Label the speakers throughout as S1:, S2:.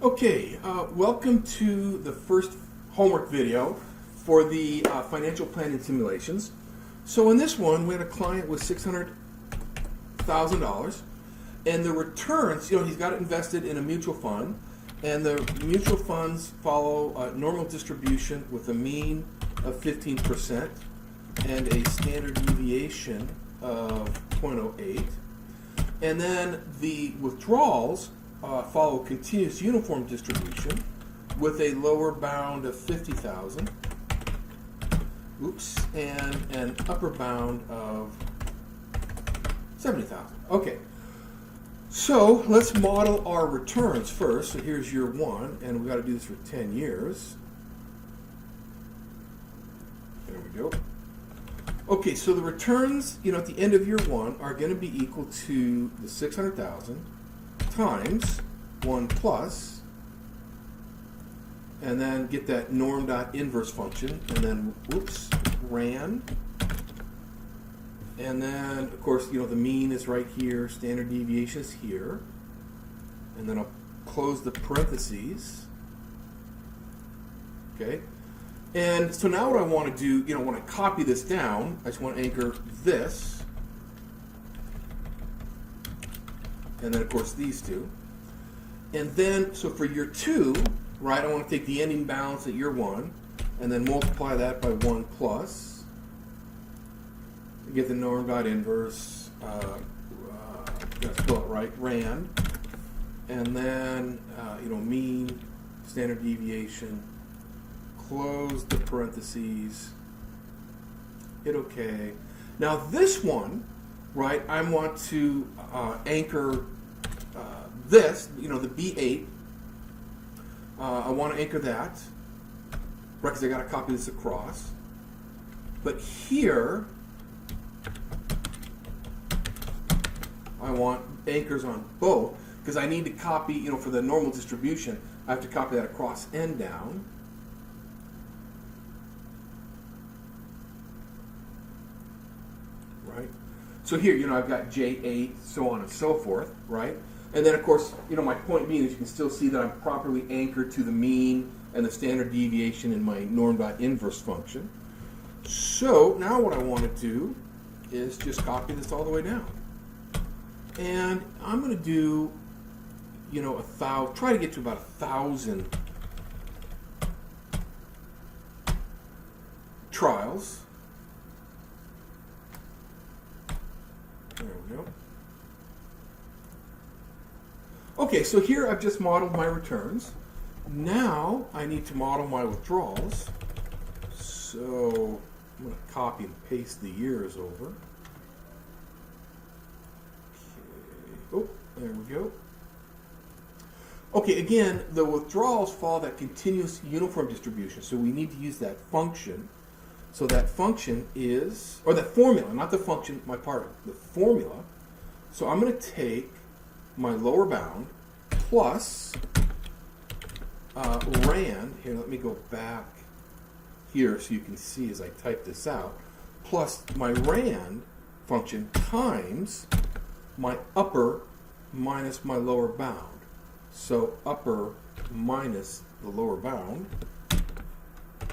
S1: Okay, welcome to the first homework video for the financial planning simulations. So in this one, we had a client with $600,000, and the returns, he's got it invested in a mutual fund, and the mutual funds follow a normal distribution with a mean of 15% and a standard deviation of 0.08. And then the withdrawals follow continuous uniform distribution with a lower bound of 50,000. And an upper bound of 70,000. Okay. So let's model our returns first. So here's year one, and we've got to do this for 10 years. There we go. Okay, so the returns, at the end of year one are going to be equal to the 600,000 times 1 plus, and then get that norm.inverse function, and then, RAND. And then, of course, the mean is right here, standard deviation is here. And then I'll close the parentheses. Okay. And so now what I want to do, when I copy this down, I just want to anchor this. And then, of course, these two. And then, so for year two, right, I want to take the ending balance at year one and then multiply that by 1 plus. Get the norm.inverse, gotta spell it right, RAND. And then, mean, standard deviation. Close the parentheses, hit OK. Now this one, right, I want to anchor this, the B8. I want to anchor that, right, because I got to copy this across. But here, I want anchors on both, because I need to copy, for the normal distribution, I have to copy that across and down. Right? So here, I've got J8, so on and so forth, right? And then, of course, my point being is you can still see that I'm properly anchored to the mean and the standard deviation in my norm.inverse function. So now what I want to do is just copy this all the way down. And I'm going to do, try to get to about 1,000 trials. There we go. Okay, so here I've just modeled my returns. Now I need to model my withdrawals. So I'm going to copy and paste the years over. Okay. Oh, there we go. Okay, again, the withdrawals follow that continuous uniform distribution, so we need to use that function. So that function is, or that formula, not the function, my part, the formula. So I'm going to take my lower bound plus RAND, here, let me go back here so you can see as I type this out, plus my RAND function times my upper minus my lower bound. So upper minus the lower bound.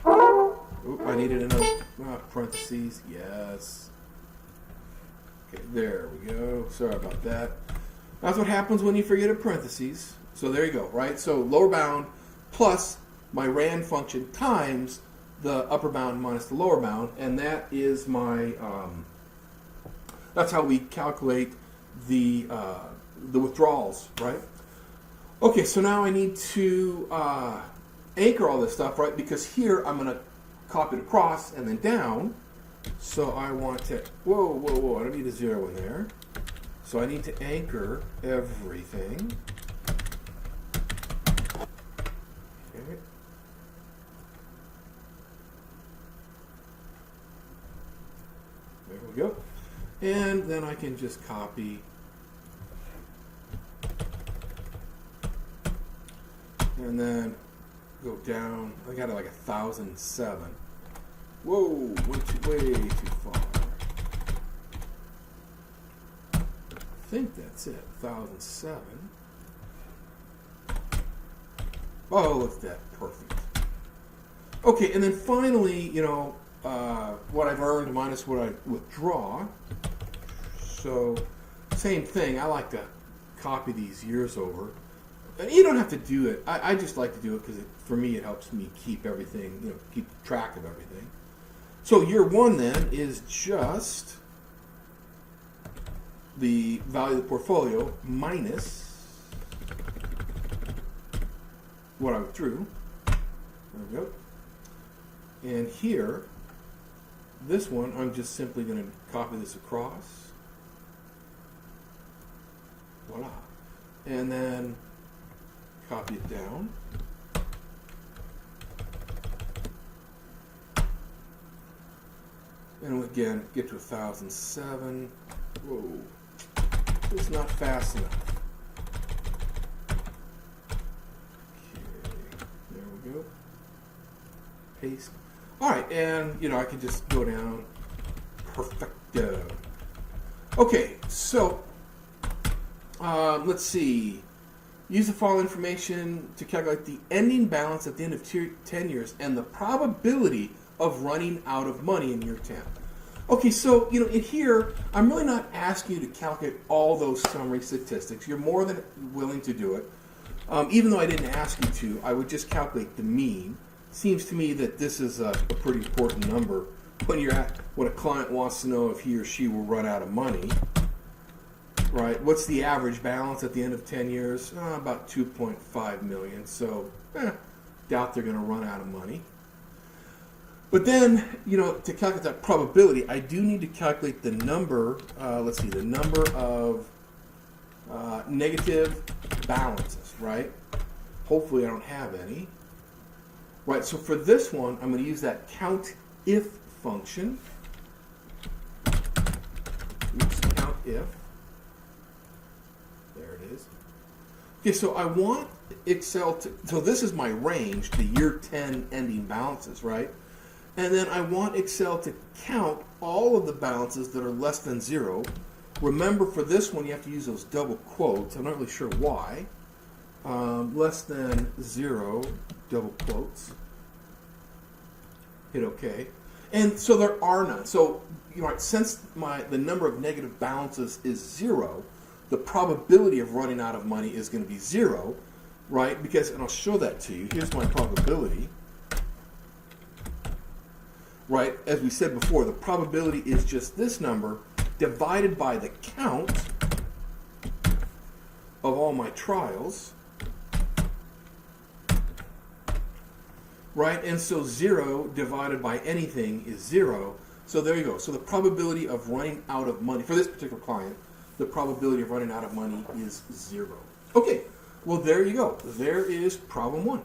S1: Oop, I needed another parentheses. Yes. Okay, there we go. Sorry about that. That's what happens when you forget a parentheses. So there you go, right? So lower bound plus my RAND function times the upper bound minus the lower bound, and that is my. That's how we calculate the withdrawals, right? Okay, so now I need to anchor all this stuff, right? Because here I'm going to copy it across and then down. So I want to, whoa, I don't need a 0 in there. So I need to anchor everything. Okay. There we go. And then I can just copy. And then go down. I got it like 1,007. Whoa, went way too far. I think that's it. 1,007. Oh, look at that. Perfect. Okay, and then finally, what I've earned minus what I withdraw. So, same thing. I like to copy these years over. And you don't have to do it. I just like to do it because for me it helps me keep everything, keep track of everything. So year one then is just the value of the portfolio minus what I withdrew. There we go. And here, this one, I'm just simply going to copy this across. Voila. And then copy it down. And again, get to 1007. Whoa. It's not fast enough. Okay. There we go. Paste. Alright, and I can just go down. Perfecto. Okay, so let's see. Use the following information to calculate the ending balance at the end of 10 years and the probability of running out of money in year 10. Okay, so, in here, I'm really not asking you to calculate all those summary statistics. You're more than willing to do it. Even though I didn't ask you to, I would just calculate the mean. Seems to me that this is a pretty important number when a client wants to know if he or she will run out of money. Right? What's the average balance at the end of 10 years? About 2.5 million. So, doubt they're going to run out of money. But then, to calculate that probability, I do need to calculate the number, the number of negative balances, right? Hopefully I don't have any. Right, so for this one, I'm going to use that COUNTIF function. Oops, COUNTIF. There it is. Okay, so I want Excel to, so this is my range, the year 10 ending balances, right? And then I want Excel to count all of the balances that are less than 0. Remember, for this one, you have to use those double quotes. I'm not really sure why. Less than 0, double quotes. Hit OK. And so there are none. So, since the number of negative balances is 0, the probability of running out of money is going to be 0, right? Because, and I'll show that to you. Here's my probability. Right, as we said before, the probability is just this number divided by the count of all my trials. Right, and so 0 divided by anything is 0. So there you go. So the probability of running out of money, for this particular client, the probability of running out of money is 0. Okay, well there you go. There is problem 1.